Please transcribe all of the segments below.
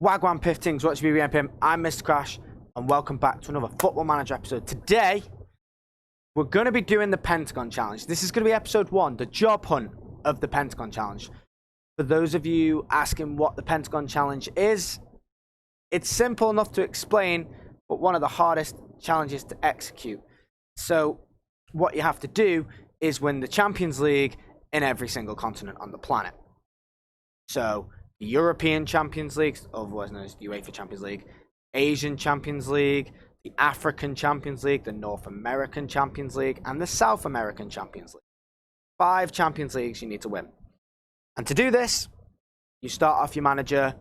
Wagwan Piftings, what's your BBMPM? I'm Mr. Crash, and welcome back to another Football Manager episode. Today, we're going to be doing the Pentagon Challenge. This is going to be episode 1, the job hunt of the Pentagon Challenge. For those of you asking what the Pentagon Challenge is, it's simple enough to explain, but one of the hardest challenges to execute. So, what you have to do is win the Champions League in every single continent on the planet. So, the European Champions League, otherwise known as the UEFA Champions League, Asian Champions League, the African Champions League, the North American Champions League, and the South American Champions League. 5 Champions Leagues you need to win. And to do this, you start off your manager,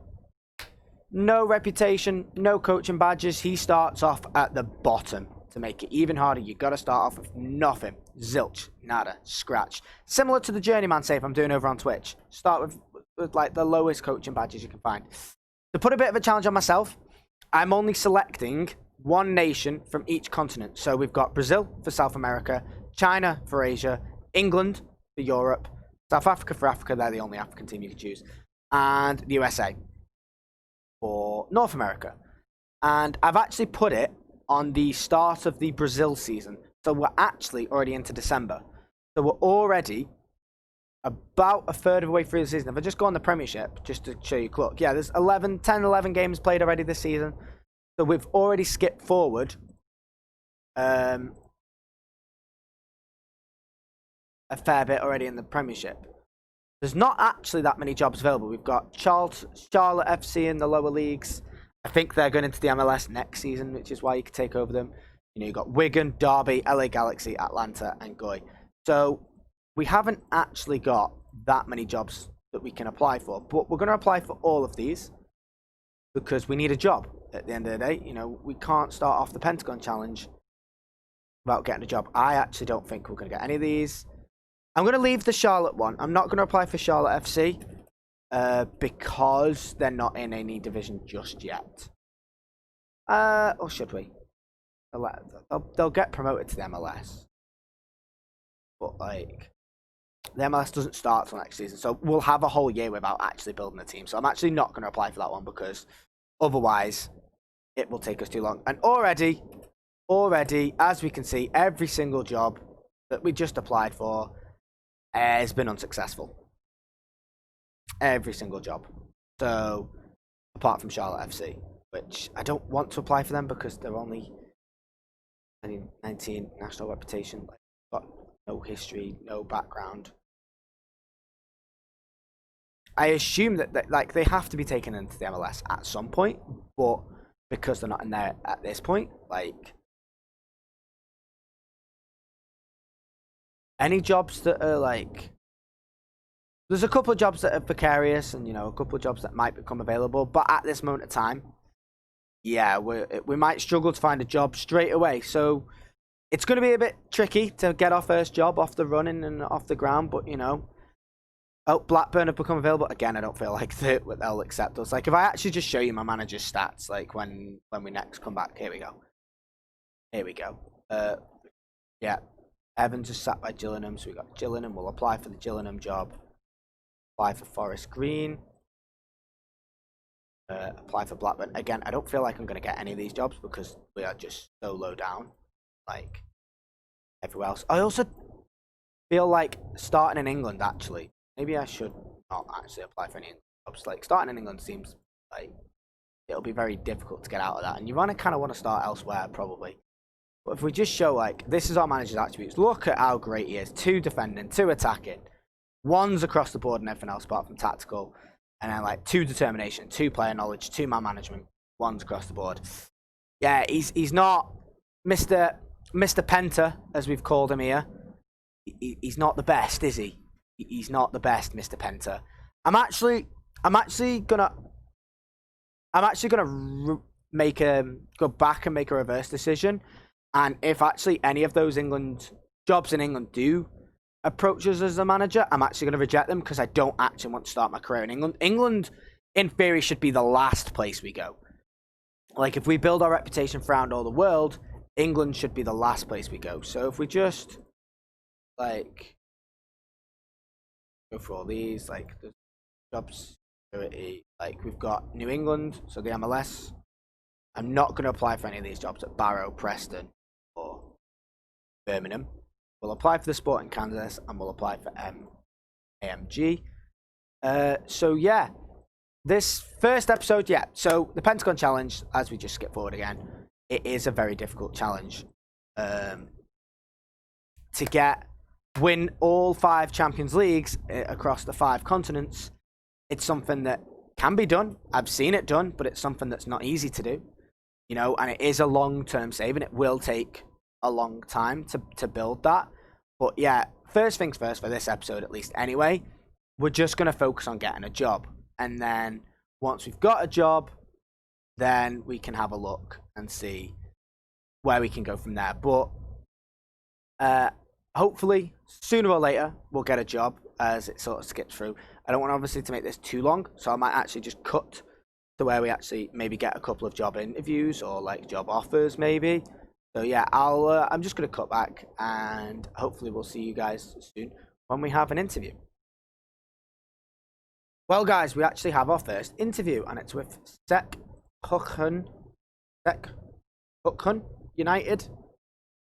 no reputation, no coaching badges. He starts off at the bottom. To make it even harder, you got to start off with nothing. Zilch, nada, scratch. Similar to the journeyman save I'm doing over on Twitch. Start with like the lowest coaching badges you can find. To put a bit of a challenge on myself, I'm only selecting one nation from each continent. So we've got Brazil for South America, China for Asia, England for Europe, South Africa for Africa, they're the only African team you can choose, and the USA for North America. And I've actually put it on the start of the Brazil season. So we're actually already into December. So we're already about a third of the way through the season. If I just go on the Premiership, just to show you clock, yeah, there's 11 games played already this season. So we've already skipped forward a fair bit already in the Premiership. There's not actually that many jobs available. We've got Charlotte FC in the lower leagues. I think they're going into the MLS next season, which is why you could take over them. You know, you've got Wigan, Derby, LA Galaxy, Atlanta, and Goy. So we haven't actually got that many jobs that we can apply for, but we're going to apply for all of these because we need a job at the end of the day. You know, we can't start off the Pentagon Challenge without getting a job. I actually don't think we're going to get any of these. I'm going to leave the Charlotte one. I'm not going to apply for Charlotte FC because they're not in any division just yet. Or should we? They'll get promoted to the MLS. But, like, the MLS doesn't start till next season, so we'll have a whole year without actually building a team. So I'm actually not going to apply for that one because otherwise it will take us too long. And already, as we can see, every single job that we just applied for has been unsuccessful. Every single job. So, apart from Charlotte FC, which I don't want to apply for them because they're only 19 national reputation, like, got no history, no background. I assume that like they have to be taken into the MLS at some point, but because they're not in there at this point, like any jobs that are like, there's a couple of jobs that are precarious, and you know, a couple of jobs that might become available, but at this moment of time, yeah, we might struggle to find a job straight away. So it's going to be a bit tricky to get our first job off the running and off the ground, but you know. Oh, Blackburn have become available. Again, I don't feel like they'll accept us. Like, if I actually just show you my manager's stats, like when we next come back, here we go. Yeah, Evans is sat by Gillingham, so we got Gillingham. We'll apply for the Gillingham job. Apply for Forest Green. Apply for Blackburn. Again, I don't feel like I'm going to get any of these jobs because we are just so low down, like everywhere else. I also feel like starting in England, actually. Maybe I should not actually apply for any jobs. Like, starting in England seems like it'll be very difficult to get out of that. And you kind of want to start elsewhere, probably. But if we just show, like, this is our manager's attributes. Look at how great he is. 2 defending, 2 attacking. 1's across the board and everything else apart from tactical. And then, like, 2 determination, 2 player knowledge, 2 man management. 1's across the board. Yeah, he's not Mr. Penta, as we've called him here. He's not the best, is he? He's not the best, Mr. Penta. I'm actually gonna go back and make a reverse decision. And if actually any of those jobs in England do approach us as a manager, I'm actually going to reject them because I don't actually want to start my career in England. England, in theory, should be the last place we go. Like, if we build our reputation around all the world, England should be the last place we go. So if we just, like, go for all these, like, the job security, Like, we've got New England, so the MLS. I'm not going to apply for any of these jobs at Barrow, Preston, or Birmingham. We'll apply for the Sporting Kansas, and we'll apply for AMG. So, yeah. This first episode, yeah. So, the Pentagon Challenge, as we just skip forward again, it is a very difficult challenge. To win all 5 Champions Leagues across the 5 continents, it's something that can be done. I've seen it done, but it's something that's not easy to do. You know, and it is a long-term save, and it will take a long time to build that. But yeah, first things first for this episode, at least anyway, we're just going to focus on getting a job. And then once we've got a job, then we can have a look and see where we can go from there. But hopefully, sooner or later, we'll get a job as it sort of skips through. I don't want, obviously, to make this too long, so I might actually just cut to where we actually maybe get a couple of job interviews or like job offers maybe. So yeah, I'm just going to cut back, and hopefully we'll see you guys soon when we have an interview. Well, guys, we actually have our first interview, and it's with Sekhukun United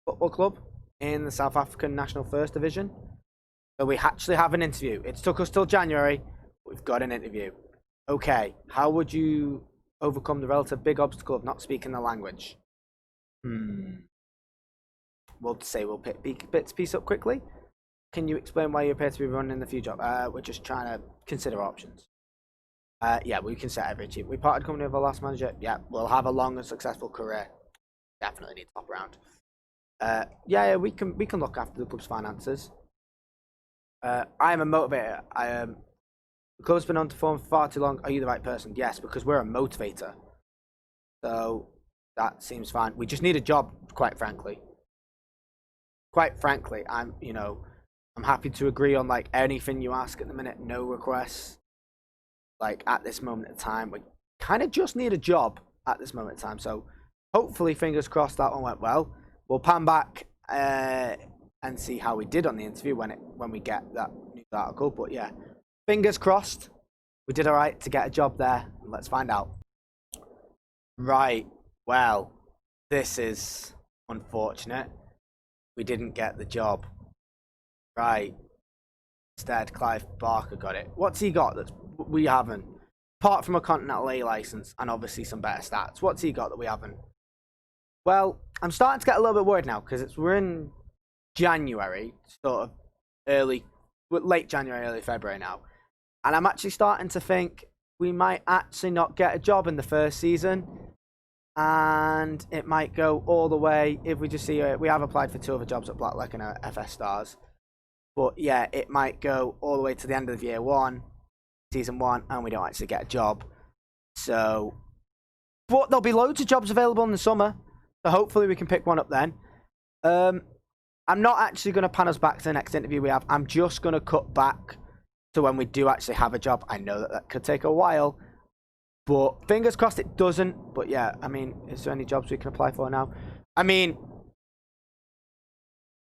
Football Club in the South African National First Division. So we actually have an interview. It took us till January, but we've got an interview. Okay, how would you overcome the relative big obstacle of not speaking the language? We'll say we'll pick bits piece up quickly. Can you explain why you appear to be running the future job? We're just trying to consider options. Yeah, we can set every achievement. We parted company with our last manager. Yeah, we'll have a long and successful career. Definitely need to hop around. Yeah, we can look after the club's finances. I am a motivator. The club's been on to form for far too long. Are you the right person? Yes, because we're a motivator. So that seems fine. We just need a job, quite frankly. Quite frankly, I'm happy to agree on like anything you ask at the minute. No requests. Like at this moment in time, we kind of just need a job at this moment in time. So hopefully, fingers crossed, that one went well. We'll pan back and see how we did on the interview when we get that news article. But yeah, fingers crossed, we did all right to get a job there. Let's find out. Right. Well, this is unfortunate. We didn't get the job. Right. Instead, Clive Barker got it. What's he got that we haven't? Apart from a Continental A license and obviously some better stats, what's he got that we haven't? Well, I'm starting to get a little bit worried now because we're in January, sort of late January, early February now. And I'm actually starting to think we might actually not get a job in the first season. And it might go all the way, if we just see it, we have applied for 2 other jobs at Blacklock and FS Stars. But yeah, it might go all the way to the end of year 1, season 1, and we don't actually get a job. So, but there'll be loads of jobs available in the summer. So hopefully we can pick one up then. I'm not actually going to pan us back to the next interview we have. I'm just going to cut back to when we do actually have a job. I know that could take a while. But fingers crossed it doesn't. But yeah, I mean, is there any jobs we can apply for now? I mean,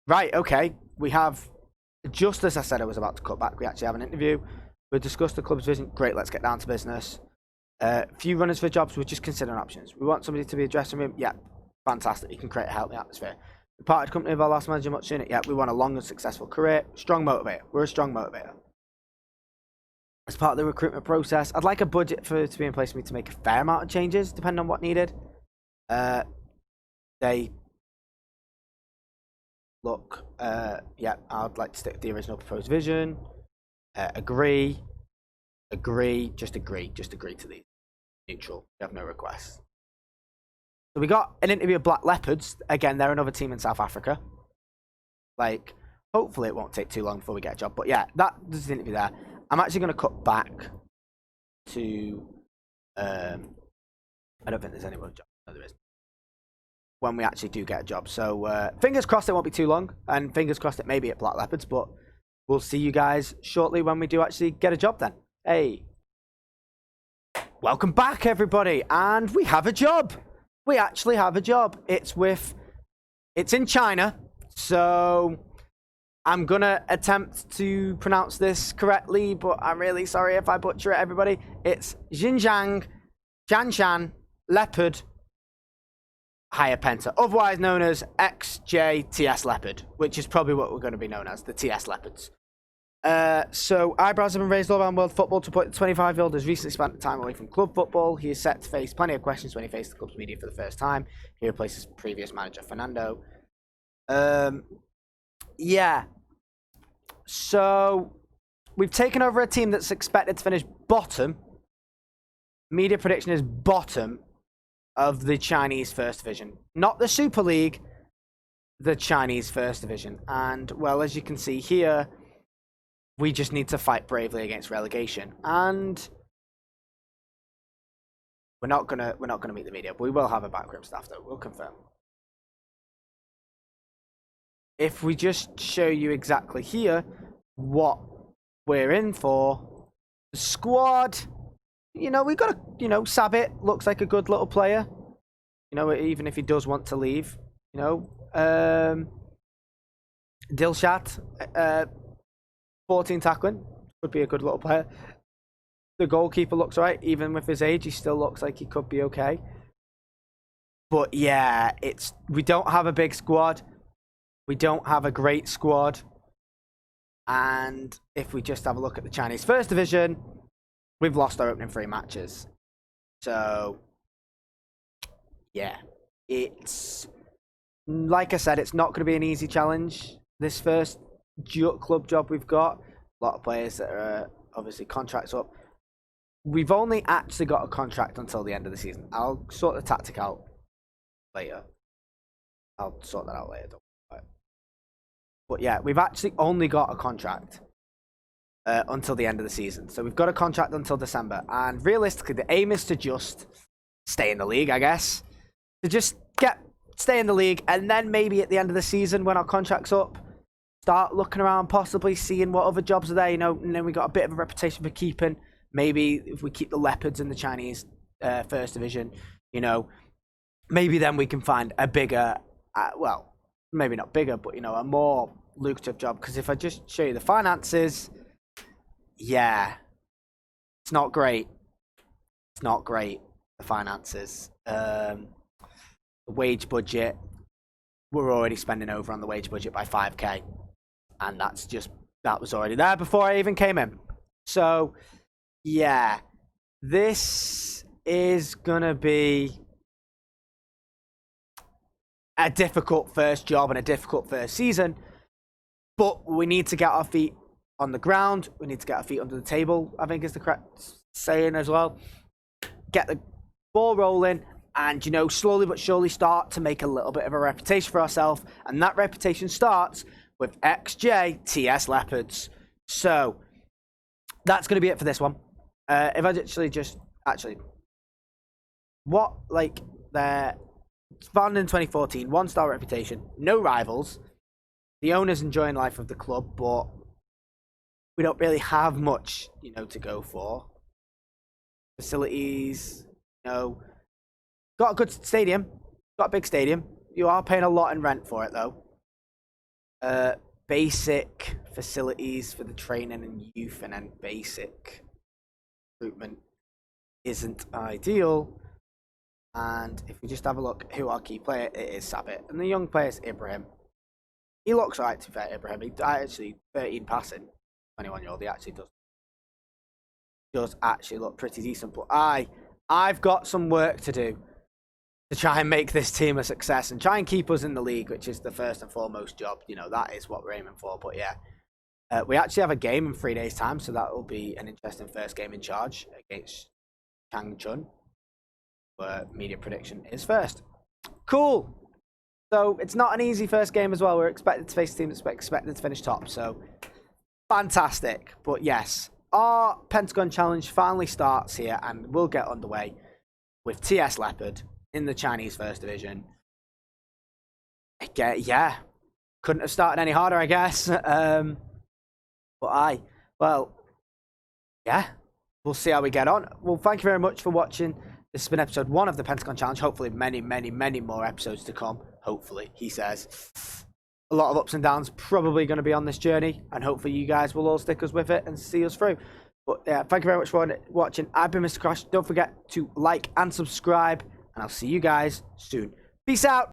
right, okay. We have, just as I said I was about to cut back, we actually have an interview. We'll discuss the club's vision. Great, let's get down to business. Few runners for jobs, we're just considering options. We want somebody to be a dressing room. Yeah, fantastic. You can create a healthy atmosphere. We parted company with our last manager much sooner. Yeah, we want a long and successful career. Strong motivator. We're a strong motivator. As part of the recruitment process, I'd like a budget for it to be in place for me to make a fair amount of changes, depending on what needed. Yeah, I'd like to stick to the original proposed vision. Agree, just agree to these. Neutral, we have no requests. So we got an interview with Black Leopards. Again, they're another team in South Africa. Like, hopefully it won't take too long before we get a job. But yeah, there's an interview there. I'm actually going to cut back to, I don't think there's any more jobs. No, there isn't. When we actually do get a job. So fingers crossed it won't be too long. And fingers crossed it may be at Black Leopards. But we'll see you guys shortly when we do actually get a job then. Hey. Welcome back, everybody. And we have a job. We actually have a job. It's in China. So I'm gonna attempt to pronounce this correctly, but I'm really sorry if I butcher it, everybody. It's Xinjiang Janshan Leopard Higher Penta, otherwise known as XJTS Leopard, which is probably what we're going to be known as, the TS Leopards. So eyebrows have been raised all around world football to point the 25-year-old has recently spent time away from club football. He is set to face plenty of questions when he faces the club's media for the first time. He replaces previous manager Fernando. Yeah. So we've taken over a team that's expected to finish bottom. Media prediction is bottom of the Chinese First Division. Not the Super League, the Chinese First Division. And, well, as you can see here, we just need to fight bravely against relegation. And we're not gonna meet the media, but we will have a backroom staff though, we'll confirm. If we just show you exactly here what we're in for, the squad, we got Sabit looks like a good little player. Even if he does want to leave, Dilshat, 14 tackling, could be a good little player. The goalkeeper looks right, even with his age, he still looks like he could be okay. But yeah, we don't have a big squad. We don't have a great squad. And if we just have a look at the Chinese First Division, we've lost our opening 3 matches. So, yeah. It's, like I said, it's not going to be an easy challenge. This first club job we've got, a lot of players that are obviously contracts up. We've only actually got a contract until the end of the season. I'll sort the tactic out later. I'll sort that out later. Don't worry. But yeah, we've actually only got a contract until the end of the season. So we've got a contract until December. And realistically, the aim is to just stay in the league, I guess. To just stay in the league, and then maybe at the end of the season when our contract's up, start looking around, possibly seeing what other jobs are there, and then we got a bit of a reputation for keeping. Maybe if we keep the Leopards in the Chinese First Division, maybe then we can find a bigger, well, maybe not bigger, but, a more lucrative job. Because if I just show you the finances, yeah, it's not great. It's not great, the finances. The wage budget, we're already spending over on the wage budget by 5k. And that was already there before I even came in. So, yeah, this is going to be a difficult first job and a difficult first season. But we need to get our feet on the ground. We need to get our feet under the table, I think is the correct saying as well. Get the ball rolling and, slowly but surely start to make a little bit of a reputation for ourselves. And that reputation starts with XJTS Leopards. So that's going to be it for this one. If I they're founded in 2014, 1-star reputation, no rivals. The owner's enjoying life of the club, but we don't really have much, to go for. Facilities, got a good stadium, got a big stadium. You are paying a lot in rent for it, though. Basic facilities for the training and youth, and then basic recruitment isn't ideal. And if we just have a look who our key player, it is Sabit, and the young player is Ibrahim. He looks right, to be fair, Ibrahim. He actually 13 passing, 21-year-old. He actually does actually look pretty decent. But I've got some work to do to try and make this team a success and try and keep us in the league, which is the first and foremost job. That is what we're aiming for. But yeah, we actually have a game in 3 days' time, so that will be an interesting first game in charge against Changchun, where media prediction is first. Cool. So it's not an easy first game as well. We're expected to face a team that's expected to finish top. So fantastic. But yes, our Pentagon challenge finally starts here, and we'll get underway with TS Leopard in the Chinese First Division. Yeah, couldn't have started any harder, I guess. Well, yeah, we'll see how we get on. Well, thank you very much for watching. This has been episode 1 of the Pentagon Challenge. Hopefully many, many, many more episodes to come. Hopefully, he says. a lot of ups and downs probably going to be on this journey, and hopefully you guys will all stick us with it and see us through. But yeah, thank you very much for watching. I've been Mr. Crash. Don't forget to like and subscribe, and I'll see you guys soon. Peace out.